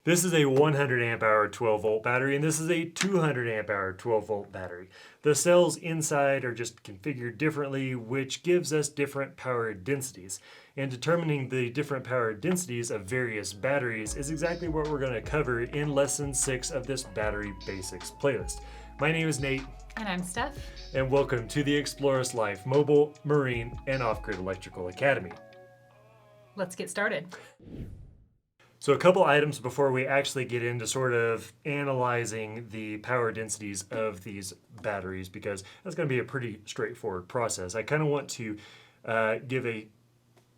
This is a 100 amp hour 12 volt battery, and this is a 200 amp hour 12 volt battery. The cells inside are just configured differently, which gives us different power densities. And determining the different power densities of various batteries is exactly what we're going to cover in lesson 6 of this Battery Basics playlist. My name is Nate. And I'm Steph. And welcome to the explorist.life Mobile, Marine, and Off-Grid Electrical Academy. Let's get started. So a couple items before we actually get into sort of analyzing the power densities of these batteries, because that's going to be a pretty straightforward process. I kind of want to give a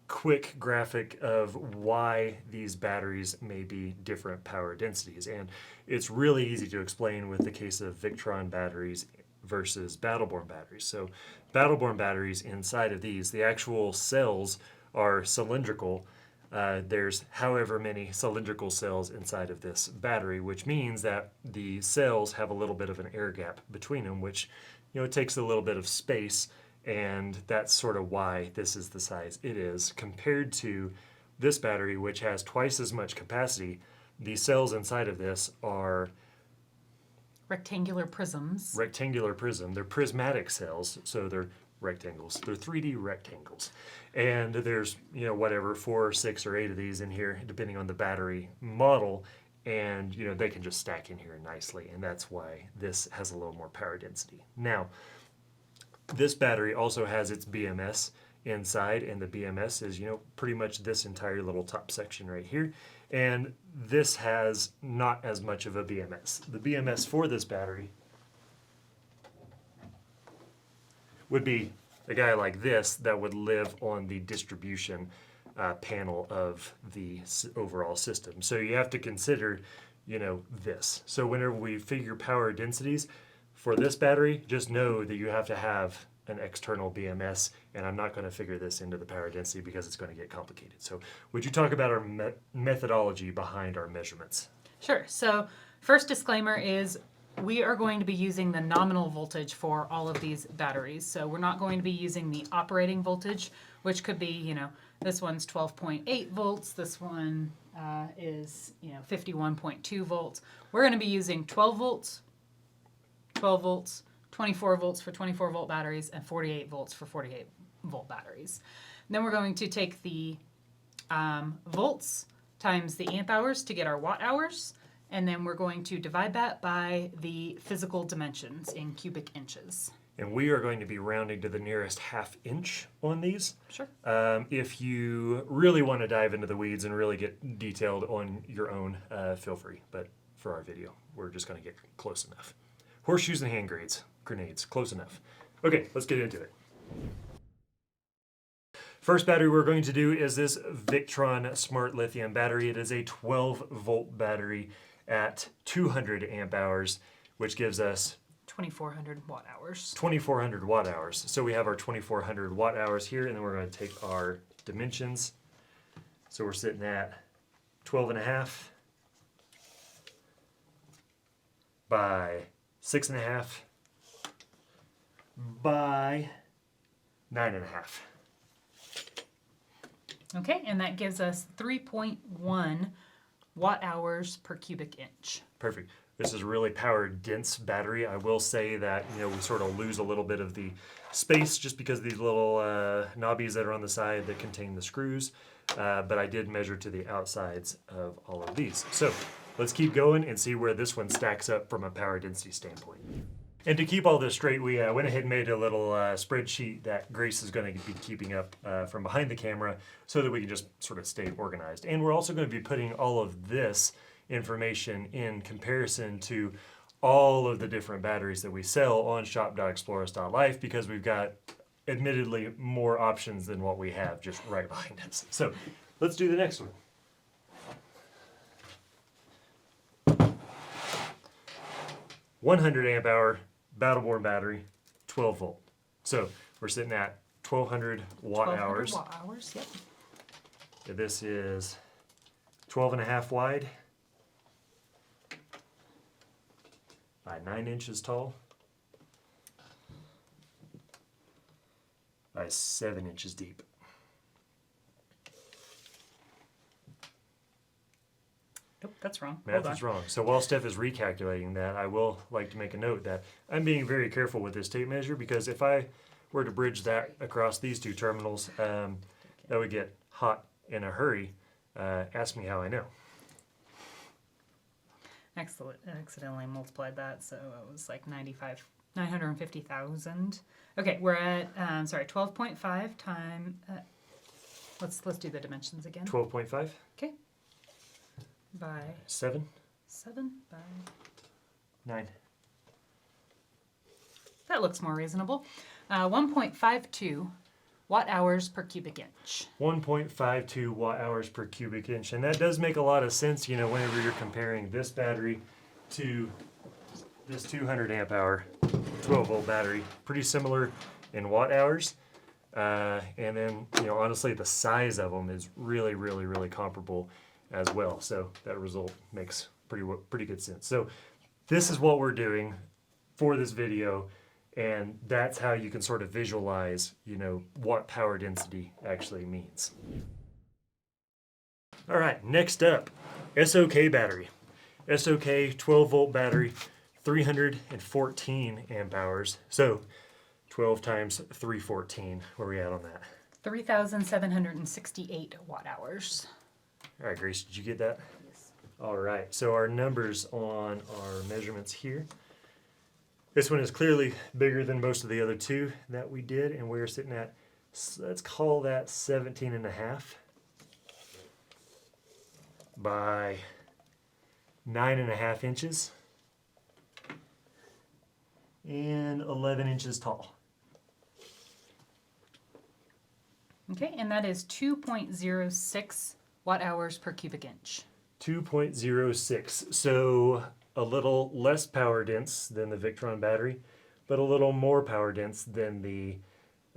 quick graphic of why these batteries may be different power densities. And it's really easy to explain with the case of Victron batteries versus Battleborn batteries. So Battleborn batteries, inside of these, the actual cells are cylindrical. There's however many cylindrical cells inside of this battery, which means that the cells have a little bit of an air gap between them, which, it takes a little bit of space, and that's sort of why this is the size it is compared to this battery, which has twice as much capacity. The cells inside of this are rectangular prisms. Rectangular prism. They're prismatic cells, so they're rectangles. They're 3D rectangles. And there's, 4, 6, or 8 of these in here, depending on the battery model. And, they can just stack in here nicely. And that's why this has a little more power density. Now, this battery also has its BMS inside, and the BMS is, pretty much this entire little top section right here. And this has not as much of a BMS. The BMS for this battery would be a guy like this that would live on the distribution panel of the overall system. So you have to consider, this. So whenever we figure power densities for this battery, just know that you have to have an external BMS, and I'm not going to figure this into the power density because it's going to get complicated. So would you talk about our methodology behind our measurements? Sure. So first disclaimer is we are going to be using the nominal voltage for all of these batteries. So we're not going to be using the operating voltage, which could be, this one's 12.8 volts. This one is, 51.2 volts. We're going to be using 12 volts, 12 volts, 24 volts for 24 volt batteries, and 48 volts for 48 volt batteries. And then we're going to take the volts times the amp hours to get our watt hours. And then we're going to divide that by the physical dimensions in cubic inches. And we are going to be rounding to the nearest half inch on these. Sure. If you really want to dive into the weeds and really get detailed on your own, feel free. But for our video, we're just going to get close enough. Horseshoes and hand grenades, close enough. Okay, let's get into it. First battery we're going to do is this Victron Smart Lithium battery. It is a 12 volt battery at 200 amp hours, which gives us 2,400 watt hours. 2,400 watt hours. So we have our 2,400 watt hours here, and then we're going to take our dimensions. So we're sitting at 12.5 by 6.5 by 9.5. Okay, and that gives us 3.1 watt hours per cubic inch. Perfect. This is a really power dense battery. I will say that, we sort of lose a little bit of the space just because of these little knobbies that are on the side that contain the screws. But I did measure to the outsides of all of these. So let's keep going and see where this one stacks up from a power density standpoint. And to keep all this straight, we went ahead and made a little spreadsheet that Grace is going to be keeping up from behind the camera so that we can just sort of stay organized. And we're also going to be putting all of this information in comparison to all of the different batteries that we sell on shop.explorist.life, because we've got admittedly more options than what we have just right behind us. So let's do the next one. $100 amp hour Battleborn battery, 12 volt. So we're sitting at 1,200 watt 1,200 hours. Watt hours, yep. This is 12.5 wide by 9 inches tall by 7 inches deep. Nope, that's wrong. Math Hold is on. wrong. So while Steph is recalculating that, I will like to make a note that I'm being very careful with this tape measure, because if I were to bridge that across these two terminals, that would get hot in a hurry. Ask me how I know. Excellent. I accidentally multiplied that, so it was like 950,000. Okay, we're at 12.5 times. Let's do the dimensions again. 12.5, Okay. By 7, 7 by 9. that looks more reasonable. 1.52 watt hours per cubic inch. 1.52 watt hours per cubic inch. And that does make a lot of sense, you know, whenever you're comparing this battery to this 200 amp hour 12 volt battery. Pretty similar in watt hours. And then, you know, honestly, the size of them is really, really, really comparable as well. So that result makes pretty good sense. So this is what we're doing for this video. And that's how you can sort of visualize, you know, what power density actually means. All right, next up, SOK battery. SOK 12 volt battery, 314 amp hours. So 12 times 314, where are we at on that? 3,768 watt hours. All right, Grace, did you get that? Yes. All right, so our numbers on our measurements here. This one is clearly bigger than most of the other two that we did, and we're sitting at, let's call that 17 and a half by 9.5 inches and 11 inches tall. Okay, and that is 2.06 watt hours per cubic inch. 2.06, so a little less power dense than the Victron battery, but a little more power dense than the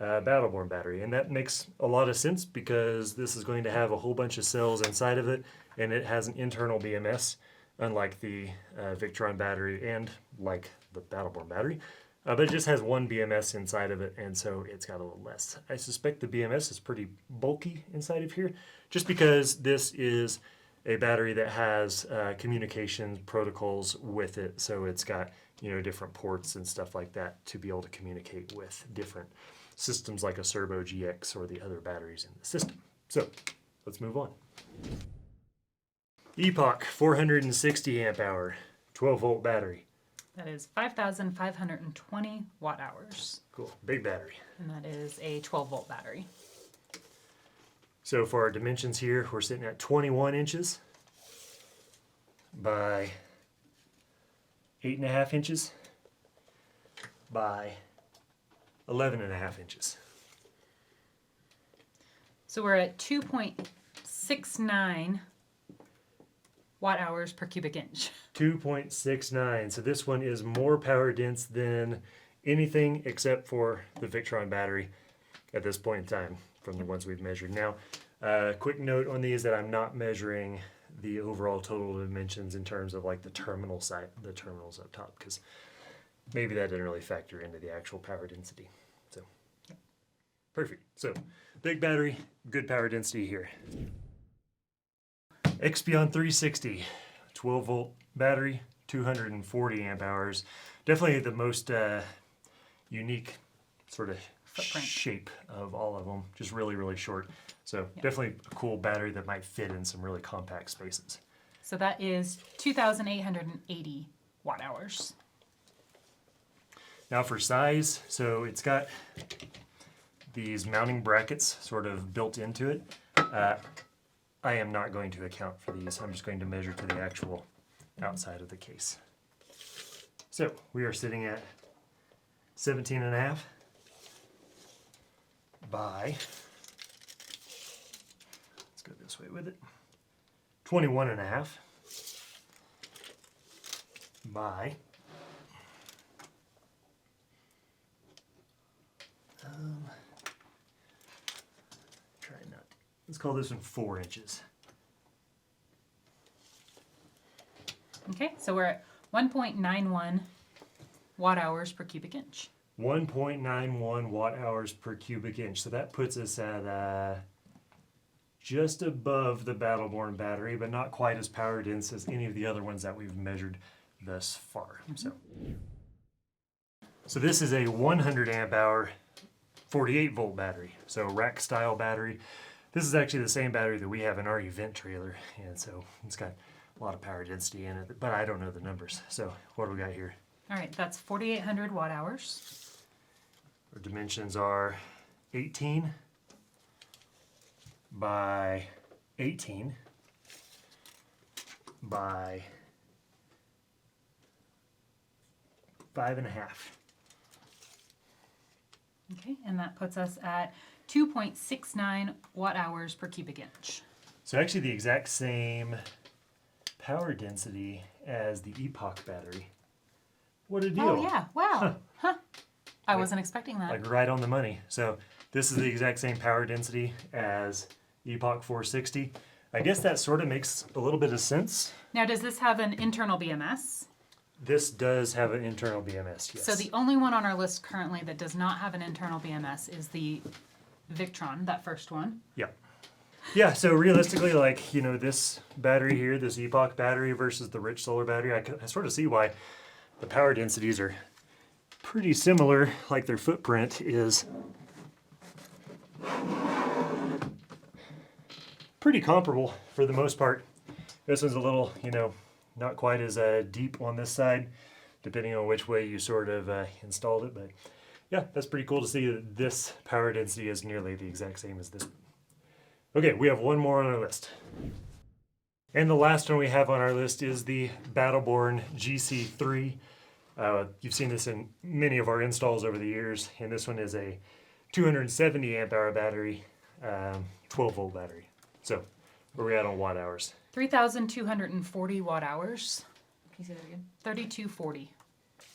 Battleborn battery. And that makes a lot of sense, because this is going to have a whole bunch of cells inside of it, and it has an internal BMS, unlike the Victron battery and like the Battleborn battery. But it just has one BMS inside of it, and so it's got a little less. I suspect the BMS is pretty bulky inside of here, just because this is a battery that has communication protocols with it, so it's got, you know, different ports and stuff like that to be able to communicate with different systems like a Servo GX or the other batteries in the system. So let's move on. Epoch 460 amp hour 12 volt battery. That is 5,520 watt hours. Cool, big battery. And that is a 12 volt battery. So for our dimensions here, we're sitting at 21 inches by 8.5 inches by 11.5 inches. So we're at 2.69 watt hours per cubic inch. 2.69. So this one is more power dense than anything except for the Victron battery at this point in time from the ones we've measured. Now, quick note on these that I'm not measuring the overall total dimensions in terms of like the terminal side, the terminals up top, because maybe that didn't really factor into the actual power density. So, perfect. So, big battery, good power density here. Expion 360, 12 volt battery, 240 amp hours. Definitely the most unique sort of Footprint. shape of all of them. Just really, really short. So definitely a cool battery that might fit in some really compact spaces. So that is 2,880 watt hours. Now for size, so it's got these mounting brackets sort of built into it. I am not going to account for these. I'm just going to measure to the actual outside of the case. So we are sitting at 17 and a half by, let's go this way with it, 21 and a half by try not, let's call this one 4 inches. Okay, so we're at 1.91 watt hours per cubic inch. 1.91 watt hours per cubic inch. So that puts us at just above the Battleborn battery, but not quite as power dense as any of the other ones that we've measured thus far. So this is a 100 amp hour 48 volt battery, so rack style battery. This is actually the same battery that we have in our event trailer, and so it's got a lot of power density in it, but I don't know the numbers. So what do we got here? All right, that's 4,800 watt hours. Our dimensions are 18 by 18 by 5.5. Okay, and that puts us at 2.69 watt hours per cubic inch. So actually the exact same power density as the Epoch battery. What a deal. Oh yeah, wow. Huh. I Like- wasn't expecting that. Like right on the money. So this is the exact same power density as Epoch 460. I guess that sort of makes a little bit of sense. Now, does this have an internal BMS? This does have an internal BMS, yes. So the only one on our list currently that does not have an internal BMS is the Victron, that first one. Yeah. Yeah, so realistically, like, you know, this battery here, this Epoch battery versus the Rich Solar battery, I sort of see why the power densities are pretty similar, like their footprint is pretty comparable for the most part. This one's a little, you know, not quite as deep on this side, depending on which way you sort of installed it, but yeah, that's pretty cool to see that this power density is nearly the exact same as this one. Okay, we have one more on our list. And the last one we have on our list is the Battleborn GC3. You've seen this in many of our installs over the years, and this one is a 270 amp hour battery, 12 volt battery. So, where are we at on watt hours? 3,240 watt hours. Can you say that again? 3,240.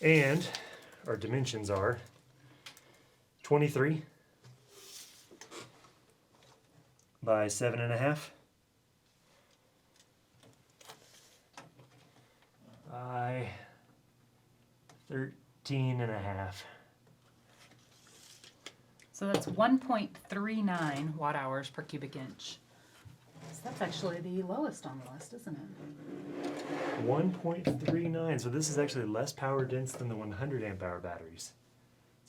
And our dimensions are 23 by 7.5 by 13.5. So that's 1.39 watt hours per cubic inch. So that's actually the lowest on the list, isn't it? 1.39. So this is actually less power dense than the 100 amp hour batteries.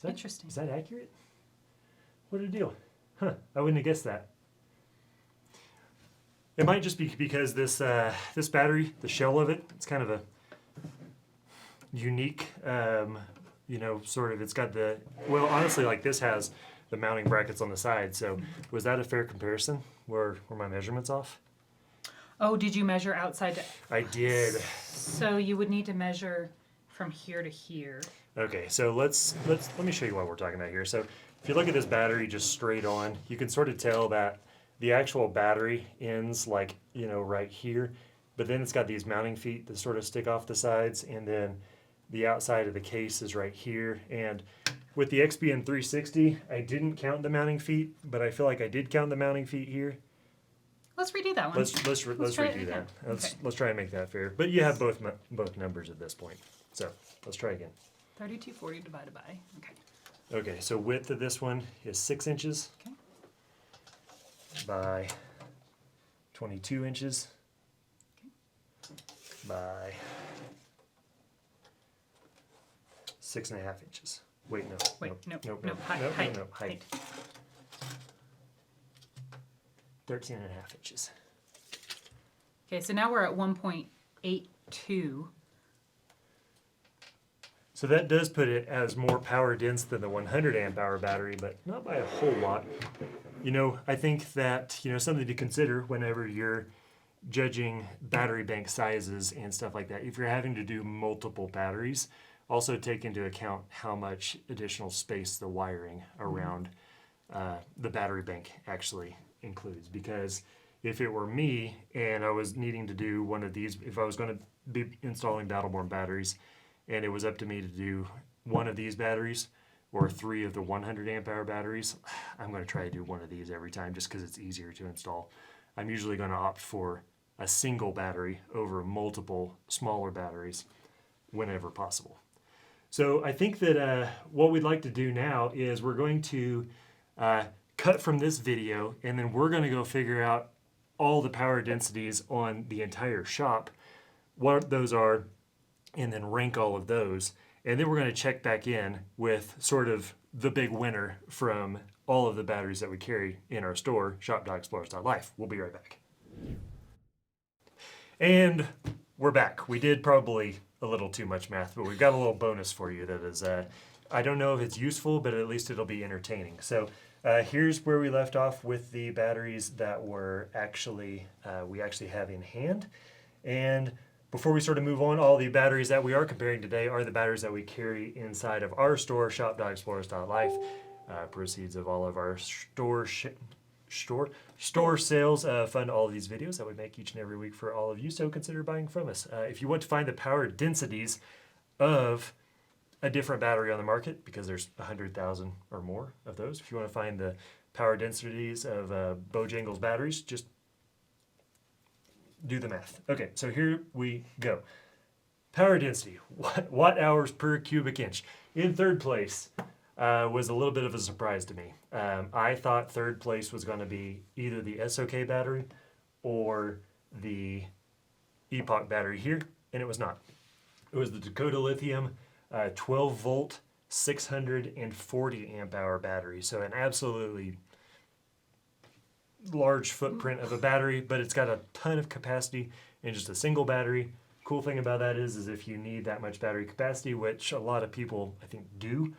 Interesting. Is that accurate? What a deal. Huh, I wouldn't have guessed that. It might just be because this this battery, the shell of it, it's kind of a unique, you know, sort of, it's got the, well, honestly, like this has the mounting brackets on the side. So was that a fair comparison? Were my measurements off? Oh, did you measure outside to... I did. So you would need to measure from here to here. Okay, so let me show you what we're talking about here. So if you look at this battery just straight on, you can sort of tell that the actual battery ends like, you know, right here, but then it's got these mounting feet that sort of stick off the sides, and then the outside of the case is right here. And with the XBN 360, I didn't count the mounting feet, but I feel like I did count the mounting feet here. Let's redo that one. Let's try it redo again. that. Okay. Let's try and make that fair. But you have both numbers at this point. So let's try again. 3,240 divided by, okay. Okay, so width of this one is 6 inches Okay. by 22 inches by 6.5 inches. Wait, no. Wait, nope, nope, nope, nope, height, nope, height, no, height. 13.5 inches. Okay, so now we're at 1.82. So that does put it as more power dense than the 100 amp hour battery, but not by a whole lot. You know, I think that, you know, something to consider whenever you're judging battery bank sizes and stuff like that. If you're having to do multiple batteries, also take into account how much additional space the wiring around the battery bank actually includes. Because if it were me and I was needing to do one of these, if I was going to be installing Battleborn batteries and it was up to me to do one of these batteries or 3 of the 100 amp hour batteries, I'm going to try to do one of these every time just because it's easier to install. I'm usually going to opt for a single battery over multiple smaller batteries whenever possible. So I think that what we'd like to do now is we're going to cut from this video, and then we're going to go figure out all the power densities on the entire shop, what those are, and then rank all of those. And then we're going to check back in with sort of the big winner from all of the batteries that we carry in our store, shop.explorist.life. We'll be right back. And we're back. We did probably a little too much math, but we've got a little bonus for you that is, I don't know if it's useful, but at least it'll be entertaining. So here's where we left off with the batteries that were actually, we actually have in hand. And before we sort of move on, all the batteries that we are comparing today are the batteries that we carry inside of our store, shop.explorers.life. Proceeds of all of our store sales fund all of these videos that we make each and every week for all of you, so consider buying from us. If you want to find the power densities of a different battery on the market, because there's 100,000 or more of those, if you want to find the power densities of Bojangles batteries, just do the math. Okay, so here we go. Power density, watt hours per cubic inch. In third place was a little bit of a surprise to me. I thought third place was going to be either the SOK battery or the Epoch battery here, and it was not. It was the Dakota Lithium 12 volt 640 amp hour battery. So an absolutely large footprint of a battery, but it's got a ton of capacity in just a single battery. Cool thing about that is if you need that much battery capacity, which a lot of people I think do,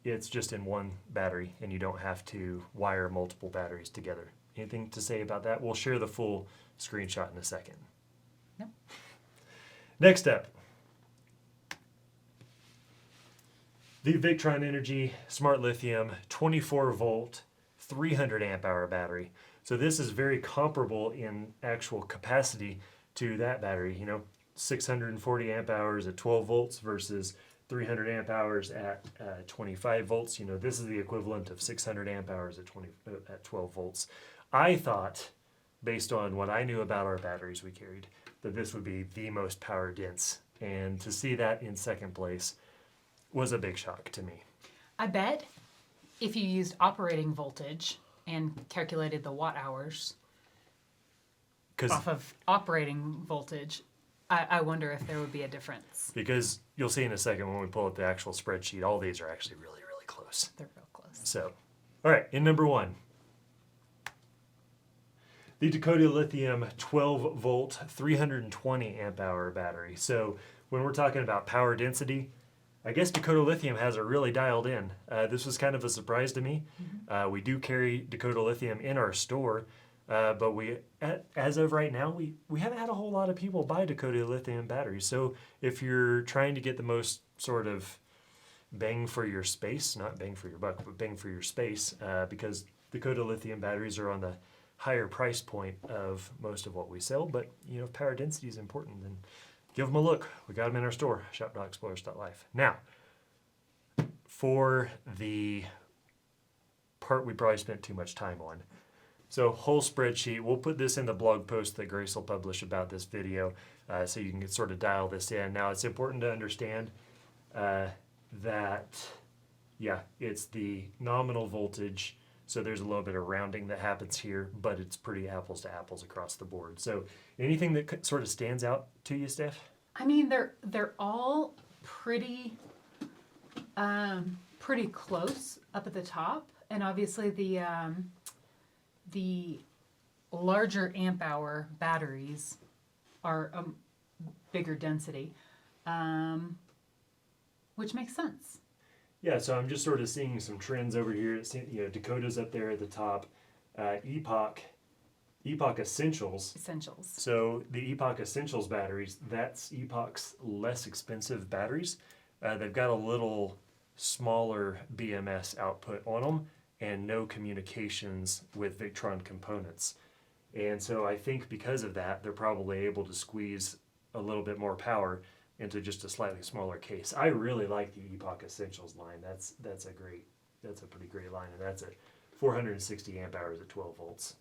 it's just in one battery and you don't have to wire multiple batteries together. Anything to say about that? We'll share the full screenshot in a second. No. Next up, the Victron Energy Smart Lithium 24 volt 300 amp hour battery. So this is very comparable in actual capacity to that battery, 640 amp hours at 12 volts versus 300 amp hours at 25 volts. This is the equivalent of 600 amp hours at 12 volts. I thought, based on what I knew about our batteries we carried, that this would be the most power dense. And to see that in second place was a big shock to me. I bet if you used operating voltage and calculated the watt hours off of operating voltage, I wonder if there would be a difference. Because you'll see in a second when we pull up the actual spreadsheet, all these are actually really, really close. They're real close. So, all right, in number one, the Dakota Lithium 12 volt 320 amp hour battery. So when we're talking about power density, I guess Dakota Lithium has it really dialed in. This was kind of a surprise to me. We do carry Dakota Lithium in our store, but as of right now, we haven't had a whole lot of people buy Dakota Lithium batteries. So if you're trying to get the most sort of bang for your space, not bang for your buck, but bang for your space, because Dakota Lithium batteries are on the higher price point of most of what we sell, but if power density is important, then give them a look. We got them in our store, shop.explorers.life. Now, for the part we probably spent too much time on. So whole spreadsheet, we'll put this in the blog post that Grace will publish about this video, so you can sort of dial this in. Now, it's important to understand that, it's the nominal voltage. So there's a little bit of rounding that happens here, but it's pretty apples to apples across the board. So anything that sort of stands out to you, Steph? I mean, they're all pretty close up at the top, and obviously the larger amp hour batteries are a bigger density, which makes sense. Yeah, so I'm just sort of seeing some trends over here. Dakota's up there at the top. Epoch Essentials. So the Epoch Essentials batteries, that's Epoch's less expensive batteries. They've got a little smaller BMS output on them and no communications with Victron components. And so I think because of that, they're probably able to squeeze a little bit more power into just a slightly smaller case. I really like the Epoch Essentials line. That's a pretty great line, and that's at 460 amp hours at 12 volts.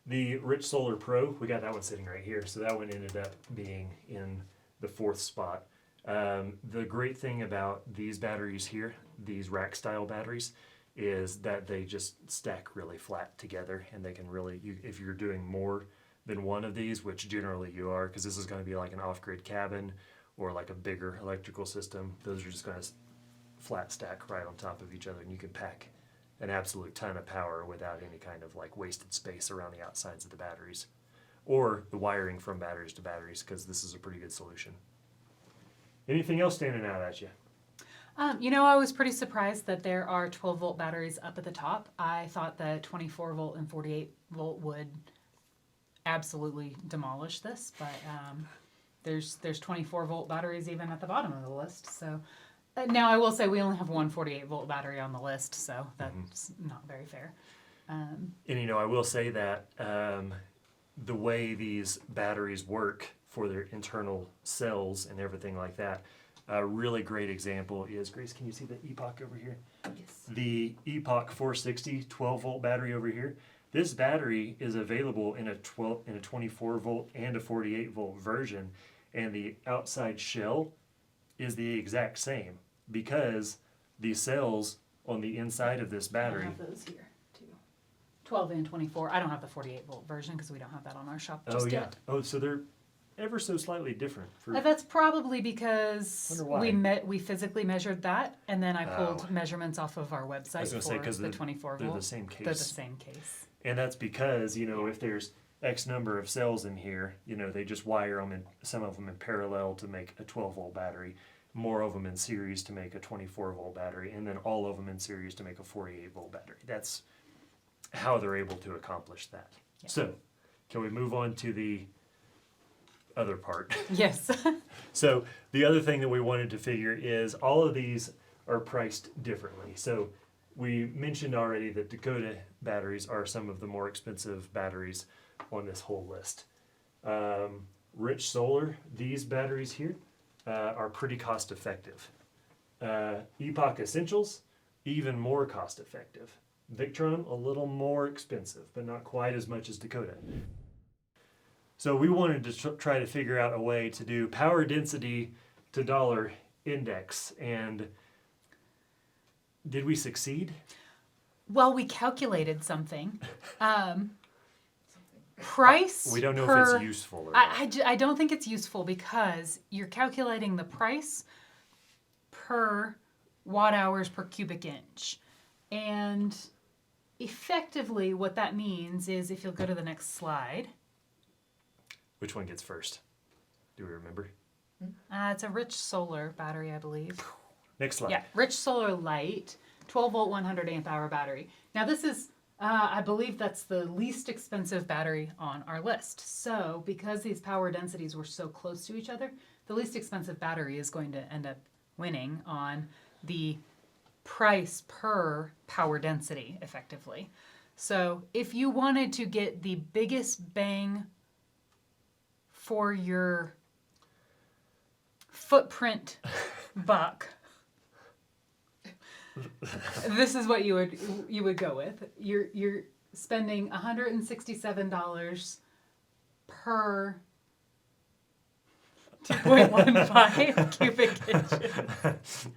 The Rich Solar Pro, we got that one sitting right here, so that one ended up being in the fourth spot. The great thing about these batteries here, these rack style batteries, is that they just stack really flat together, and they can really, if you're doing more than one of these, which generally you are, because this is going to be like an off-grid cabin or like a bigger electrical system, those are just going to flat stack right on top of each other, and you can pack an absolute ton of power without any kind of like wasted space around the outsides of the batteries or the wiring from batteries to batteries, because this is a pretty good solution. Anything else standing out at you? I was pretty surprised that there are 12-volt batteries up at the top. I thought that 24-volt and 48-volt would absolutely demolish this, but there's 24-volt batteries even at the bottom of the list. So now I will say we only have one 48-volt battery on the list, so that's not very fair. And I will say that the way these batteries work for their internal cells and everything like that, a really great example is, Grace, can you see the Epoch over here? Yes. The Epoch 460 12-volt battery over here. This battery is available in a 24-volt and a 48-volt version, and the outside shell is the exact same because the cells on the inside of this battery. I have those here too. 12 and 24. I don't have the 48-volt version because we don't have that on our shop just yet. Oh, so they're ever so slightly different. That's probably because Wonder why. we physically measured that, and then I pulled measurements off of our website for the 24 they're volt. the same case. They're the same case. And that's because, if there's X number of cells in here, they just wire them, some of them in parallel to make a 12-volt battery, more of them in series to make a 24-volt battery, and then all of them in series to make a 48-volt battery. That's how they're able to accomplish that. Yeah. So, can we move on to the other part? Yes. So the other thing that we wanted to figure is all of these are priced differently. So we mentioned already that Dakota batteries are some of the more expensive batteries on this whole list. Rich Solar, these batteries here are pretty cost effective. Epoch Essentials, even more cost effective. Victron, a little more expensive, but not quite as much as Dakota. So we wanted to try to figure out a way to do power density to dollar index. And did we succeed? Well, we calculated something. Price. We don't know if it's useful or not. I don't think it's useful because you're calculating the price per watt hours per cubic inch. And effectively what that means is, if you'll go to the next slide. Which one gets first? Do we remember? It's a Rich Solar battery, I believe. Next slide. Yeah, Rich Solar Light, 12-volt, 100 amp hour battery. Now this is, I believe that's the least expensive battery on our list. So because these power densities were so close to each other, the least expensive battery is going to end up winning on the price per power density, effectively. So if you wanted to get the biggest bang for your footprint buck, this is what you would go with. You're spending $167 per 2.15 cubic inches.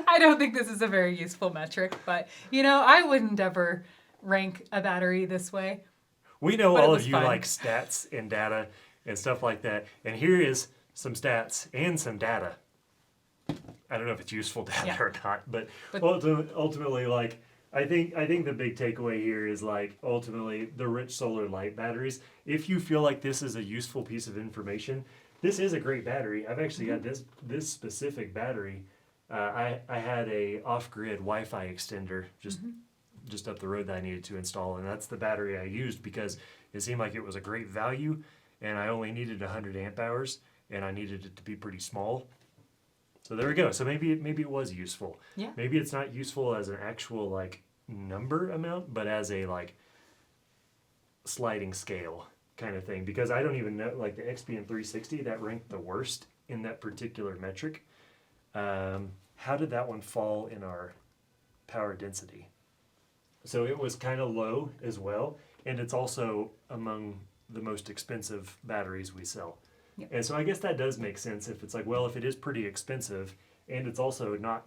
I don't think this is a very useful metric, but I wouldn't ever rank a battery this way. We know But all of you fun. like stats and data and stuff like that. And here is some stats and some data. I don't know if it's useful data or not, but ultimately, like, I think the big takeaway here is, like, ultimately the Rich Solar Light batteries. If you feel like this is a useful piece of information, this is a great battery. I've actually got this specific battery. I had a off-grid Wi-Fi extender just up the road that I needed to install, and that's the battery I used because it seemed like it was a great value, and I only needed 100 amp hours, and I needed it to be pretty small. So there we go. So maybe it was useful. Yeah. Maybe it's not useful as an actual like number amount, but as a like sliding scale kind of thing. Because I don't even know, like the XPN 360 that ranked the worst in that particular metric. How did that one fall in our power density? So it was kind of low as well, and it's also among the most expensive batteries we sell. Yep. And so I guess that does make sense if it's like, well, if it is pretty expensive and it's also not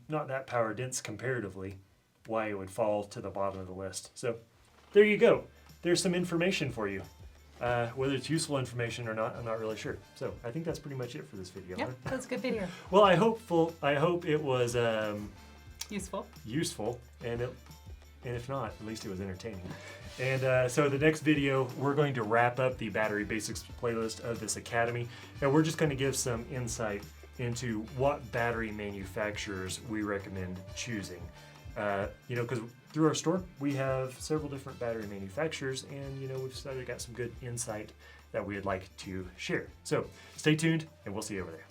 not that power dense comparatively, why it would fall to the bottom of the list. So there you go. There's some information for you. Whether it's useful information or not, I'm not really sure. So I think that's pretty much it for this video. Yep, that's a good video. Well, I hope it was Useful. and if not, at least it was entertaining. And so the next video, we're going to wrap up the battery basics playlist of this academy, and we're just going to give some insight into what battery manufacturers we recommend choosing. Because through our store, we have several different battery manufacturers, and we've decided got some good insight that we'd like to share. So stay tuned, and we'll see you over there.